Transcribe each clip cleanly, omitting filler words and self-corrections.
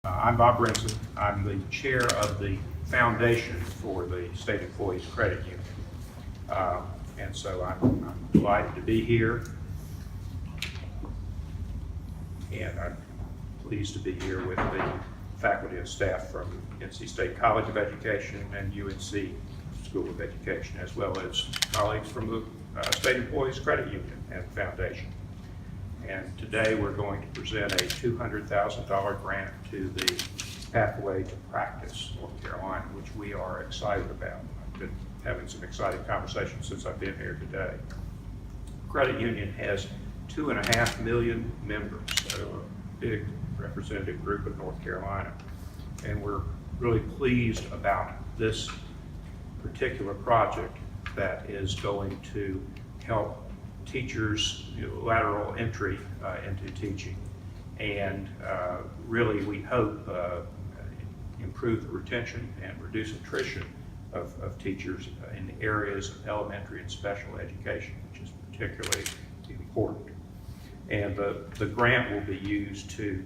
I'm Bob Brinson. I'm the chair of the foundation for the State Employees Credit Union. And so I'm delighted to be here. And I'm pleased to be here with the faculty and staff from NC State College of Education and UNC School of Education, as well as colleagues from the State Employees Credit Union and Foundation. And today we're going to present a $200,000 grant to the Pathway to Practice, North Carolina, which we are excited about. I've been having some exciting conversations since I've been here today. Credit union has 2.5 million members, so a big representative group of North Carolina. And we're really pleased about this particular project that is going to help teachers, lateral entry into teaching, and really we hope improve the retention and reduce attrition of teachers in the areas of elementary and special education, which is particularly important. And the grant will be used to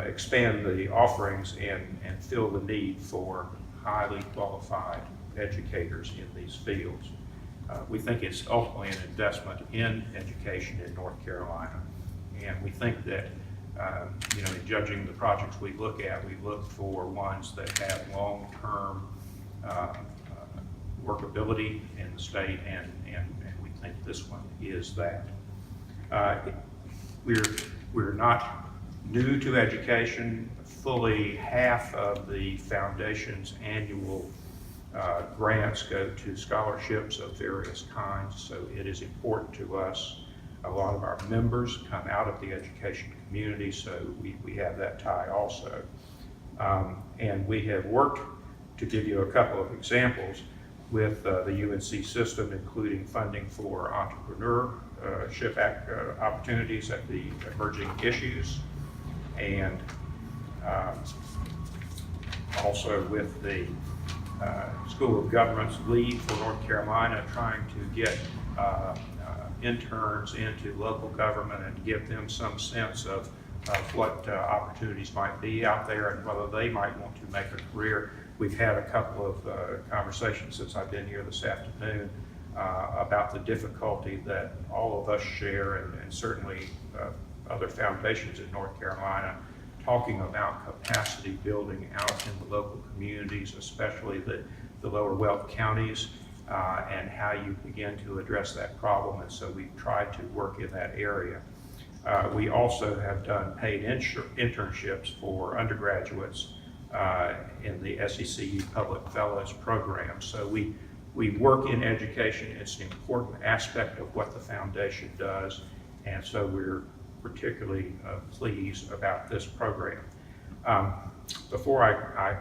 expand the offerings and fill the need for highly qualified educators in these fields. We think it's ultimately an investment in education in North Carolina. And we think that, in judging the projects we look for ones that have long-term workability in the state, and we think this one is that. We're not new to education. Fully half of the foundation's annual grants go to scholarships of various kinds, so it is important to us. A lot of our members come out of the education community, so we have that tie also. And we have worked, to give you a couple of examples, with the UNC system, including funding for entrepreneurship opportunities at the emerging issues, and also with the School of Government's lead for North Carolina, trying to get interns into local government and give them some sense of what opportunities might be out there and whether they might want to make a career. We've had a couple of conversations since I've been here this afternoon about the difficulty that all of us share, and certainly other foundations in North Carolina, talking about capacity building out in the local communities, especially the lower wealth counties, and how you begin to address that problem. And so we've tried to work in that area. We also have done paid internships for undergraduates in the SECU Public Fellows Program. So we work in education. It's an important aspect of what the foundation does, and so we're particularly pleased about this program. Before I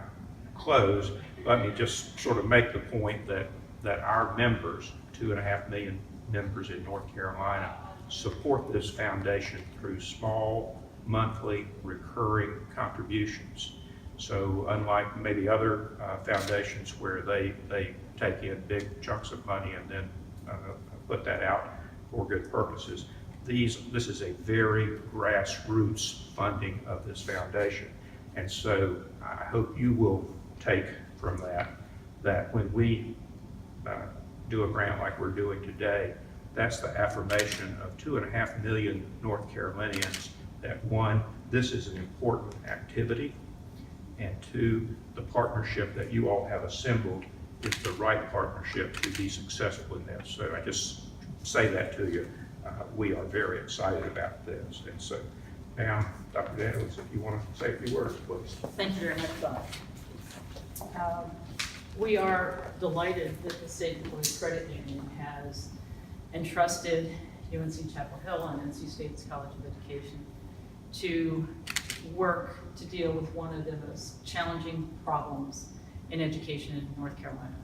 close, let me just sort of make the point that our members, 2.5 million members in North Carolina, support this foundation through small, monthly, recurring contributions. So unlike maybe other foundations where they take in big chunks of money and then put that out for good purposes, this is a very grassroots funding of this foundation. And so I hope you will take from that when we do a grant like we're doing today, that's the affirmation of 2.5 million North Carolinians that, one, this is an important activity, and two, the partnership that you all have assembled is the right partnership to be successful in this. So I just say that to you. We are very excited about this. And so now, Dr. Daniels, if you want to say a few words, please. Thank you very much, Bob. We are delighted that the State Employees Credit Union has entrusted UNC Chapel Hill and NC State's College of Education to work to deal with one of the most challenging problems in education in North Carolina.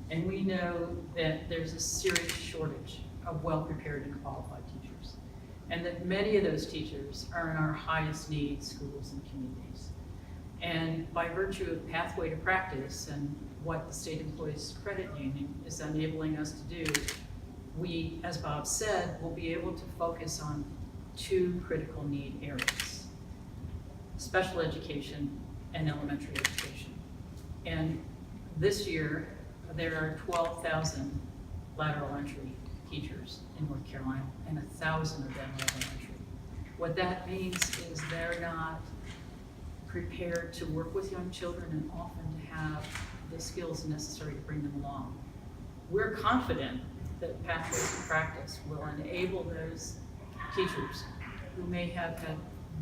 And we know that there's a serious shortage of well-prepared and qualified teachers, and that many of those teachers are in our highest need schools and communities. And by virtue of Pathway to Practice and what the State Employees Credit Union is enabling us to do, we, as Bob said, will be able to focus on two critical need areas. special education, and elementary education. And this year, there are 12,000 lateral entry teachers in North Carolina, and 1,000 of them are elementary. What that means is they're not prepared to work with young children and often to have the skills necessary to bring them along. We're confident that Pathways to Practice will enable those teachers who may have had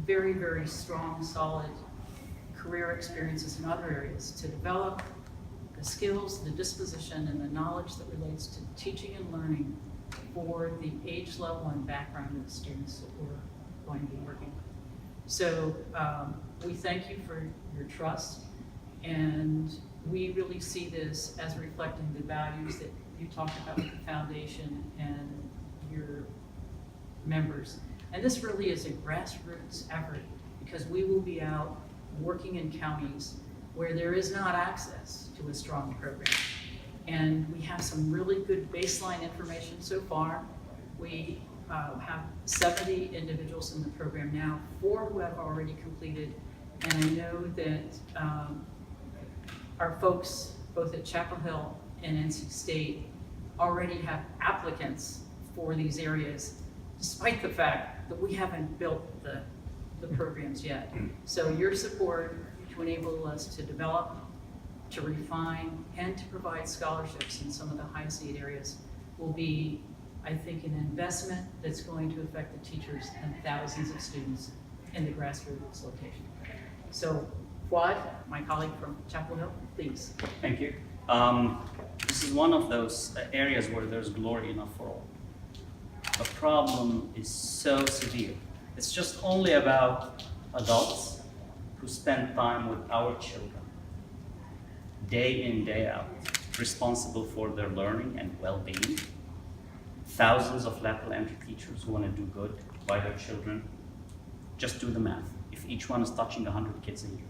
very, very strong, solid career experiences in other areas to develop the skills, the disposition, and the knowledge that relates to teaching and learning for the age level and background of the students that we're going to be working with. So we thank you for your trust, and we really see this as reflecting the values that you talked about with the foundation and your members. And this really is a grassroots effort, because we will be out working in counties where there is not access to a strong program. And we have some really good baseline information so far. We have 70 individuals in the program now, 4 who have already completed. And I know that our folks, both at Chapel Hill and NC State, already have applicants for these areas, despite the fact that we haven't built the programs yet. So your support to enable us to develop, to refine, and to provide scholarships in some of the high seed areas will be, I think, an investment that's going to affect the teachers and thousands of students in the grassroots location. So Fuad, my colleague from Chapel Hill, please. Thank you. This is one of those areas where there's glory enough for all. The problem is so severe. It's just only about adults who spend time with our children, day in, day out, responsible for their learning and well-being. Thousands of lateral entry teachers who want to do good by their children. Just do the math. If each one is touching 100 kids a year.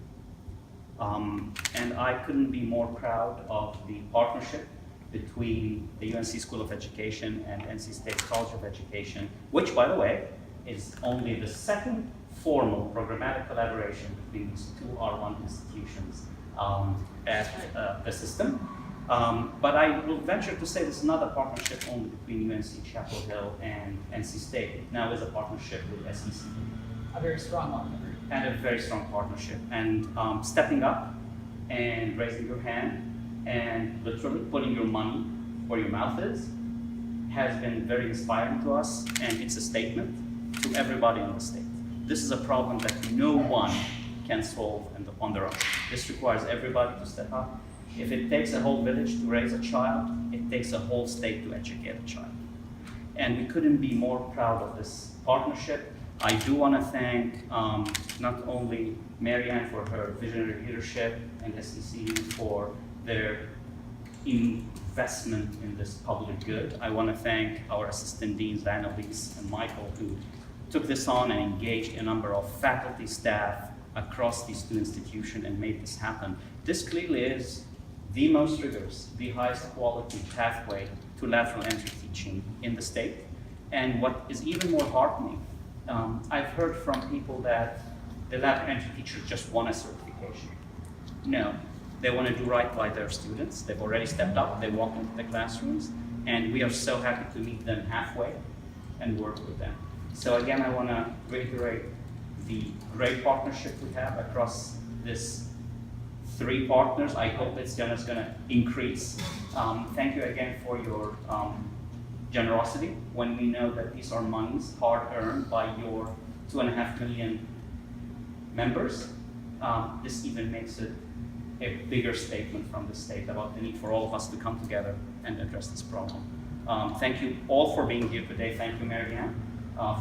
And I couldn't be more proud of the partnership between the UNC School of Education and NC State College of Education, which, by the way, is only the second formal programmatic collaboration between these two R1 institutions at the system. But I will venture to say this is not a partnership only between UNC Chapel Hill and NC State. It now is a partnership with SECU. A very strong one. And a very strong partnership. And stepping up and raising your hand and literally putting your money where your mouth is has been very inspiring to us, and it's a statement to everybody in the state. This is a problem that no one can solve on their own. This requires everybody to step up. If it takes a whole village to raise a child, it takes a whole state to educate a child. And we couldn't be more proud of this partnership. I do want to thank not only Marianne for her visionary leadership and SECU for their investment in this public good. I want to thank our assistant deans, Annalise and Michael, who took this on and engaged a number of faculty, staff across these two institutions and made this happen. This clearly is the most rigorous, the highest quality pathway to lateral entry teaching in the state. And what is even more heartening, I've heard from people that the lateral entry teachers just want a certification. No, they want to do right by their students. They've already stepped up, they walk into the classrooms, and we are so happy to meet them halfway and work with them. So again, I want to reiterate the great partnership we have across this 3 partners. I hope it's going to increase. Thank you again for your generosity when we know that these are monies hard earned by your 2.5 million members. This even makes it a bigger statement from the state about the need for all of us to come together and address this problem. Thank you all for being here today. Thank you, Marianne,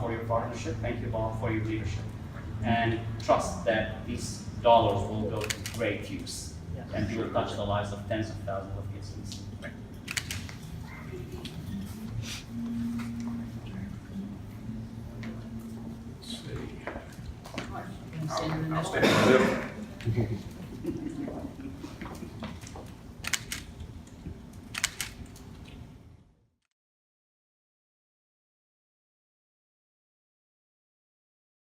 for your partnership. Thank you, Bob, for your leadership. And trust that these dollars will go to great use and will touch the lives of tens of thousands of kids in this state. I'll stay in the middle.